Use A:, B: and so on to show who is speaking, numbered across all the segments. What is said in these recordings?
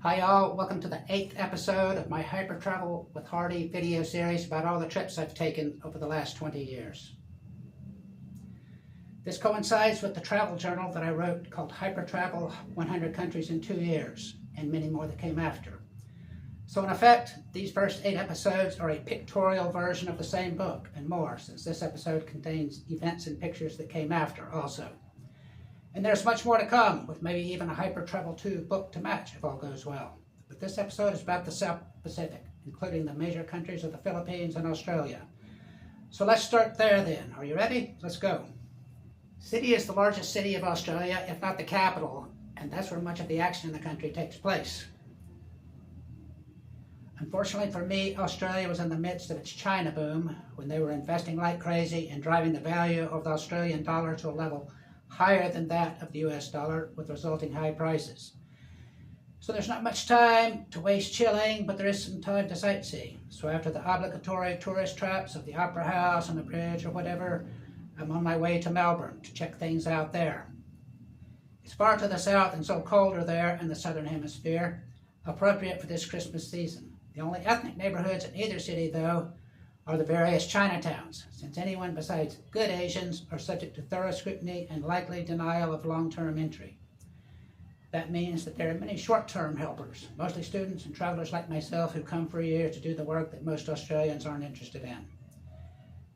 A: Hi y'all, welcome to the 8th episode of my Hypertravel with Hardie video series about all the trips I've taken over the last 20 years. This coincides with the travel journal that I wrote called Hypertravel 100 Countries in 2 Years, and many more that came after. So in effect, these first 8 episodes are a pictorial version of the same book and more, since this episode contains events and pictures that came after also. And there's much more to come, with maybe even a Hypertravel 2 book to match if all goes well. But this episode is about the South Pacific, including the major countries of the Philippines and Australia. So let's start there then. Are you ready? Let's go. Sydney is the largest city of Australia, if not the capital, and that's where much of the action in the country takes place. Unfortunately for me, Australia was in the midst of its China boom, when they were investing like crazy and driving the value of the Australian dollar to a level higher than that of the US dollar, with resulting high prices. So there's not much time to waste chilling, but there is some time to sightsee. So after the obligatory tourist traps of the Opera House and the bridge or whatever, I'm on my way to Melbourne to check things out there. It's far to the south and so colder there in the southern hemisphere, appropriate for this Christmas season. The only ethnic neighborhoods in either city, though, are the various Chinatowns, since anyone besides good Asians are subject to thorough scrutiny and likely denial of long-term entry. That means that there are many short-term helpers, mostly students and travelers like myself who come for a year to do the work that most Australians aren't interested in.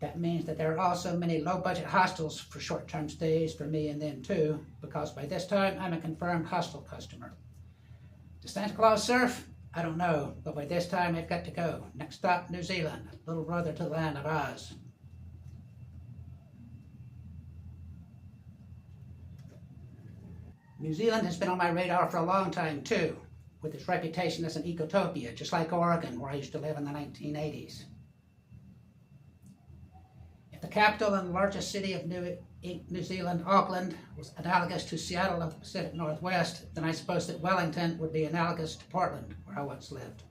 A: That means that there are also many low-budget hostels for short-term stays for me and them too, because by this time I'm a confirmed hostel customer. Does Santa Claus surf? I don't know, but by this time I've got to go. Next stop, New Zealand, little brother to the land of Oz. New Zealand has been on my radar for a long time too, with its reputation as an ecotopia, just like Oregon, where I used to live in the 1980s. If the capital and largest city of New Zealand, Auckland, was analogous to Seattle of the Pacific Northwest, then I suppose that Wellington would be analogous to Portland, where I once lived.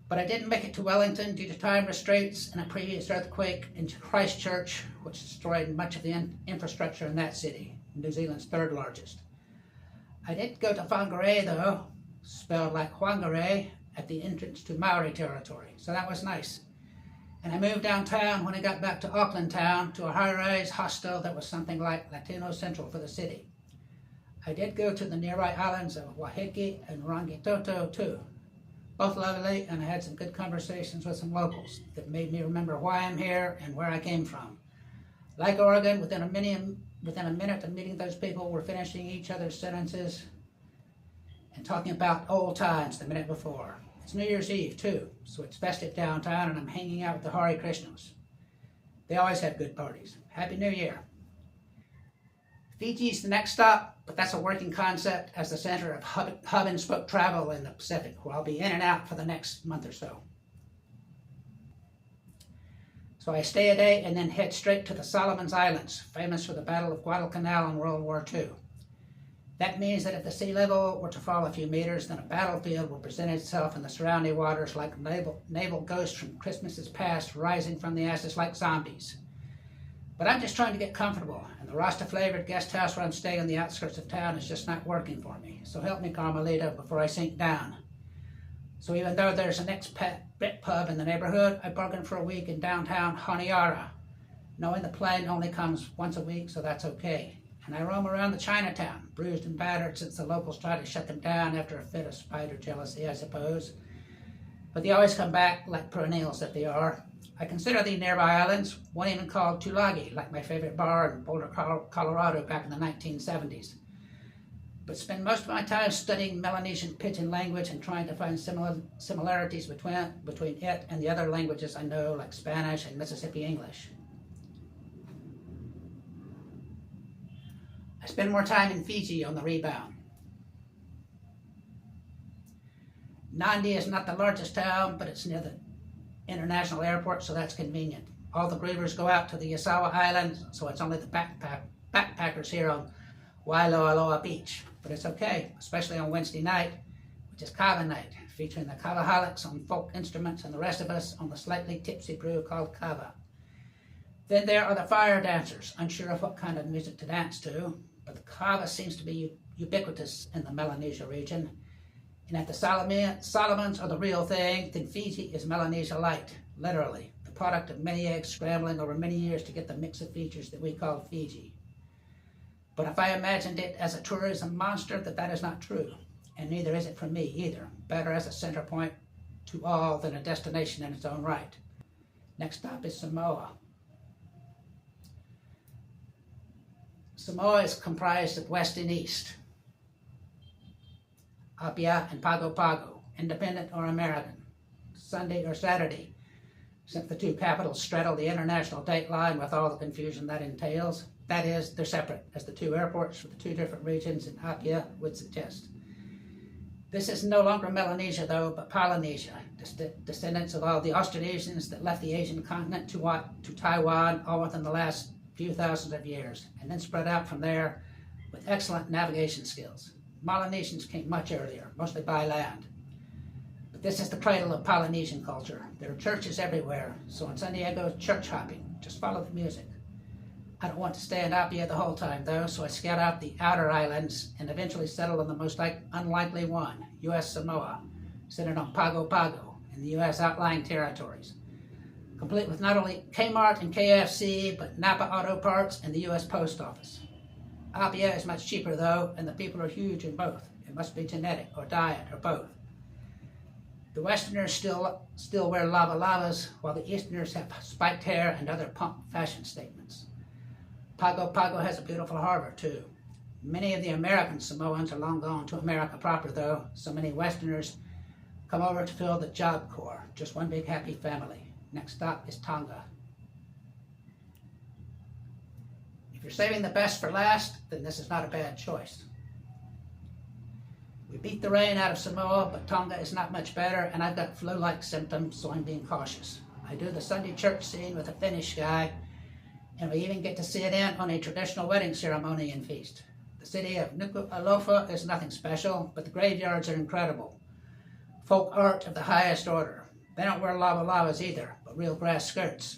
A: But I didn't make it to Wellington due to time restraints and a previous earthquake in Christchurch, which destroyed much of the infrastructure in that city, New Zealand's third largest. I did go to Whangarei, though, spelled like Whangarei, at the entrance to Maori territory, so that was nice. And I moved downtown when I got back to Auckland town to a high-rise hostel that was something like Latino Central for the city. I did go to the nearby islands of Waiheke and Rangitoto too. Both lovely, and I had some good conversations with some locals that made me remember why I'm here and where I came from. Like Oregon, within a minute of meeting those people, we're finishing each other's sentences and talking about old times the minute before. It's New Year's Eve, too, so it's festive downtown, and I'm hanging out with the Hare Krishnas. They always have good parties. Happy New Year. Fiji's the next stop, but that's a working concept as the center of hub-and-spoke travel in the Pacific, where I'll be in and out for the next month or so. So I stay a day and then head straight to the Solomon Islands, famous for the Battle of Guadalcanal in World War II. That means that if the sea level were to fall a few meters, then a battlefield will present itself in the surrounding waters like naval ghosts from Christmases past rising from the ashes like zombies. But I'm just trying to get comfortable, and the Rasta-flavored guest house where I'm staying on the outskirts of town is just not working for me. So help me, Carmelita, before I sink down. So even though there's an expat Brit pub in the neighborhood, I bargained for a week in downtown Honiara, knowing the plane only comes once a week, so that's okay. And I roam around the Chinatown, bruised and battered since the locals tried to shut them down after a fit of spider jealousy, I suppose. But they always come back like perennials that they are. I consider the nearby islands, one even called Tulagi, like my favorite bar in Boulder, Colorado back in the 1970s. But spend most of my time studying Melanesian pidgin language and trying to find similarities between it and the other languages I know, like Spanish and Mississippi English. I spend more time in Fiji on the rebound. Nandi is not the largest town, but it's near the international airport, so that's convenient. All the grievers go out to the Yasawa Islands, so it's only the backpackers here on Wailoaloa Beach. But it's okay, especially on Wednesday night, which is kava night, featuring the kavaholics on folk instruments and the rest of us on the slightly tipsy brew called kava. Then there are the fire dancers, unsure of what kind of music to dance to, but the kava seems to be ubiquitous in the Melanesia region, And if the Solomons are the real thing, then Fiji is Melanesia light, literally, the product of many eggs scrambling over many years to get the mix of features that we call Fiji. But if I imagined it as a tourism monster, that is not true, and neither is it for me either. Better as a center point to all than a destination in its own right. Next stop is Samoa. Samoa is comprised of west and east, Apia and Pago Pago, independent or American, Sunday or Saturday, since the two capitals straddle the international date line with all the confusion that entails. That is, they're separate, as the two airports for the two different regions in Apia would suggest. This is no longer Melanesia, though, but Polynesia, descendants of all the Austronesians that left the Asian continent to Taiwan all within the last few thousands of years, and then spread out from there with excellent navigation skills. Melanesians came much earlier, mostly by land. But this is the cradle of Polynesian culture. There are churches everywhere, so in San Diego, church hopping. Just follow the music. I don't want to stay in Apia the whole time, though, so I scout out the outer islands and eventually settle on the most unlikely one, U.S. Samoa, centered on Pago Pago in the U.S. outlying territories, complete with not only Kmart and KFC, but Napa Auto Parts and the U.S. Post Office. Apia is much cheaper, though, and the people are huge in both. It must be genetic or diet or both. The Westerners still wear lava lavas, while the Easterners have spiked hair and other punk fashion statements. Pago Pago has a beautiful harbor, too. Many of the American Samoans are long gone to America proper, though, so many Westerners come over to fill the Job Corps. Just one big happy family. Next stop is Tonga. If you're saving the best for last, then this is not a bad choice. We beat the rain out of Samoa, but Tonga is not much better, and I've got flu-like symptoms, so I'm being cautious. I do the Sunday church scene with a Finnish guy, and we even get to sit in on a traditional wedding ceremony and feast. The city of Nuku'alofa is nothing special, but the graveyards are incredible. Folk art of the highest order. They don't wear lava lavas either, but real grass skirts.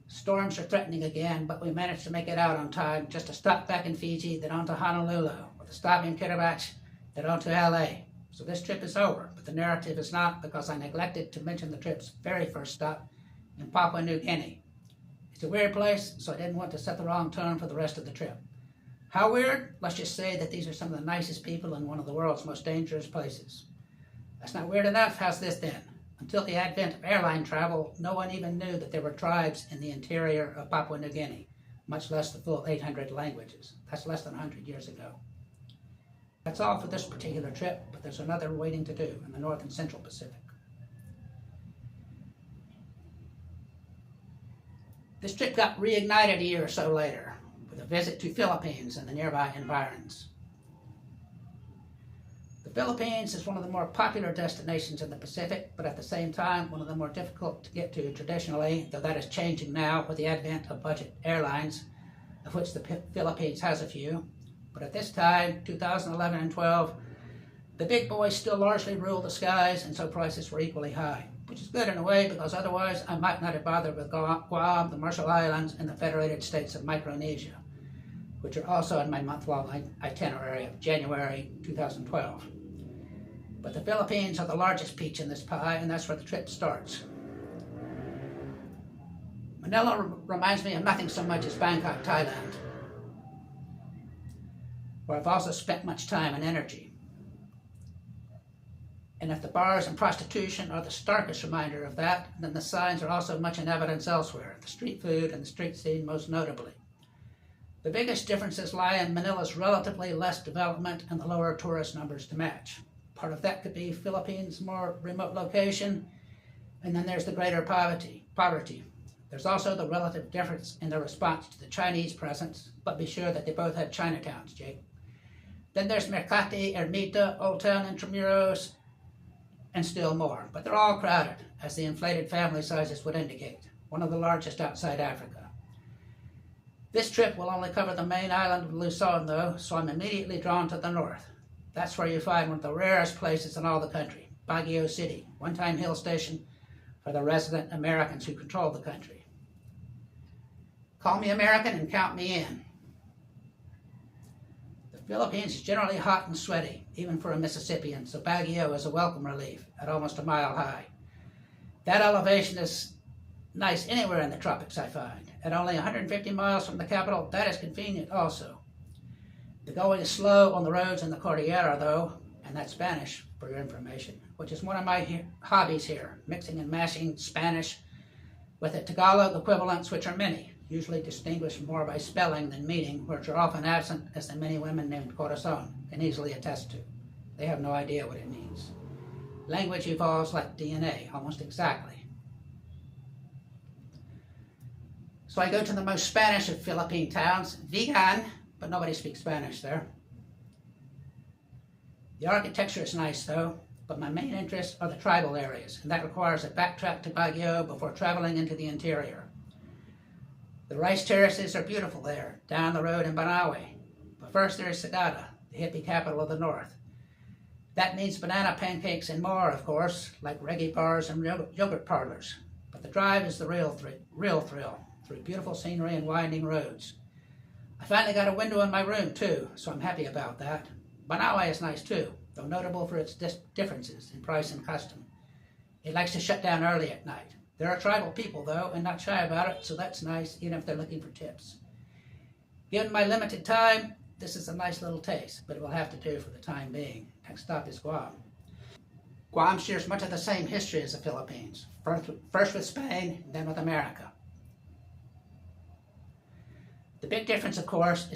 A: Storms are threatening again, but we managed to make it out on time, just a stop back in Fiji, then on to Honolulu, with a stop in Kiribati, then on to LA. So this trip is over, but the narrative is not, because I neglected to mention the trip's very first stop in Papua New Guinea. It's a weird place, so I didn't want to set the wrong tone for the rest of the trip. How weird? Let's just say that these are some of the nicest people in one of the world's most dangerous places. That's not weird enough? How's this then? Until the advent of airline travel, no one even knew that there were tribes in the interior of Papua New Guinea, much less the full 800 languages. That's less than 100 years ago. That's all for this particular trip, but there's another waiting to do in the North and Central Pacific. This trip got reignited a year or so later with a visit to Philippines and the nearby environs. The Philippines is one of the more popular destinations in the Pacific, but at the same time, one of the more difficult to get to traditionally, though that is changing now with the advent of budget airlines, of which the Philippines has a few. But at this time, 2011 and 12, the big boys still largely ruled the skies, and so prices were equally high, which is good in a way, because otherwise I might not have bothered with Guam, the Marshall Islands, and the Federated States of Micronesia, which are also in my month-long itinerary of January 2012. But the Philippines are the largest peach in this pie, and that's where the trip starts. Manila reminds me of nothing so much as Bangkok, Thailand, where I've also spent much time and energy. And if the bars and prostitution are the starkest reminder of that, then the signs are also much in evidence elsewhere, the street food and the street scene most notably. The biggest differences lie in Manila's relatively less development and the lower tourist numbers to match. Part of that could be Philippines' more remote location, and then there's the greater poverty. There's also the relative difference in the response to the Chinese presence, but be sure that they both have Chinatowns, Jake. Then there's Mercati, Ermita, Old Town Intramuros, and still more, but they're all crowded, as the inflated family sizes would indicate, one of the largest outside Africa. This trip will only cover the main island of Luzon, though, so I'm immediately drawn to the north. That's where you find one of the rarest places in all the country, Baguio City, one-time hill station for the resident Americans who control the country. Call me American and count me in. The Philippines is generally hot and sweaty, even for a Mississippian, so Baguio is a welcome relief at almost a mile high. That elevation is nice anywhere in the tropics, I find. At only 150 miles from the capital, that is convenient also. The going is slow on the roads in the Cordillera, though, and that's Spanish, for your information, which is one of my hobbies here, mixing and mashing Spanish with the Tagalog equivalents, which are many, usually distinguished more by spelling than meaning, which are often absent, as the many women named Corazon can easily attest to. They have no idea what it means. Language evolves like DNA, almost exactly. So I go to the most Spanish of Philippine towns, Vigan, but nobody speaks Spanish there. The architecture is nice though, but my main interests are the tribal areas, and that requires a backtrack to Baguio before traveling into the interior. The rice terraces are beautiful there, down the road in Banawe. But first there is Sagada, the hippie capital of the north. That means banana pancakes and more, of course, like reggae bars and yogurt parlors. But the drive is the real thrill, through beautiful scenery and winding roads. I finally got a window in my room too, so I'm happy about that. Banawe is nice too, though notable for its differences in price and custom. It likes to shut down early at night. There are tribal people though, and not shy about it, so that's nice, even if they're looking for tips. Given my limited time, this is a nice little taste, but it will have to do for the time being. Next stop is Guam. Guam shares much of the same history as the Philippines, first with Spain, then with America. The big difference, of course,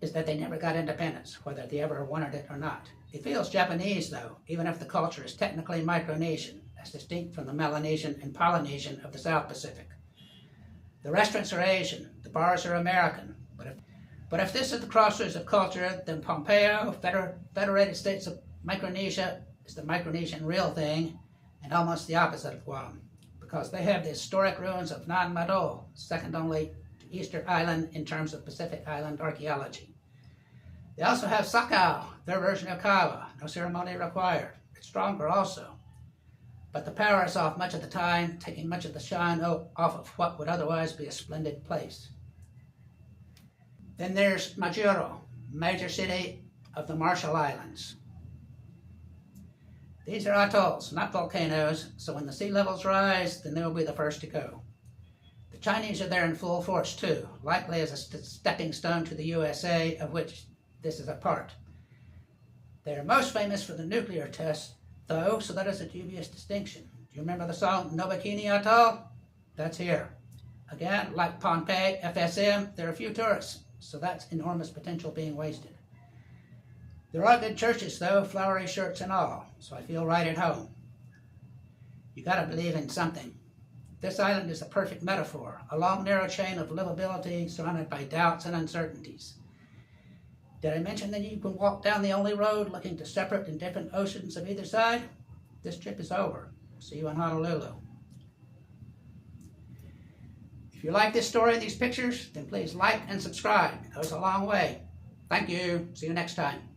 A: is that they never got independence, whether they ever wanted it or not. It feels Japanese, though, even if the culture is technically Micronesian, as distinct from the Melanesian and Polynesian of the South Pacific. The restaurants are Asian, the bars are American, but if this is the crossroads of culture, then Pompeo, Federated States of Micronesia, is the Micronesian real thing, and almost the opposite of Guam, because they have the historic ruins of Nan Madol, second only to Easter Island in terms of Pacific Island archaeology. They also have Sakao, their version of kava, no ceremony required. It's stronger also. But the power is off much of the time, taking much of the shine off of what would otherwise be a splendid place. Then there's Majuro, major city of the Marshall Islands. These are atolls, not volcanoes, so when the sea levels rise, then they will be the first to go. The Chinese are there in full force too, likely as a stepping stone to the USA, of which this is a part. They are most famous for the nuclear tests, though, so that is a dubious distinction. Do you remember the song No Bikini Atoll? That's here. Again, like Pompeii, FSM, there are few tourists, so that's enormous potential being wasted. There are good churches, though, flowery shirts and all, so I feel right at home. You gotta believe in something. This island is a perfect metaphor, a long, narrow chain of livability surrounded by doubts and uncertainties. Did I mention that you can walk down the only road looking to separate and different oceans of either side? This trip is over. See you in Honolulu. If you like this story and these pictures, then please like and subscribe. It goes a long way. Thank you. See you next time.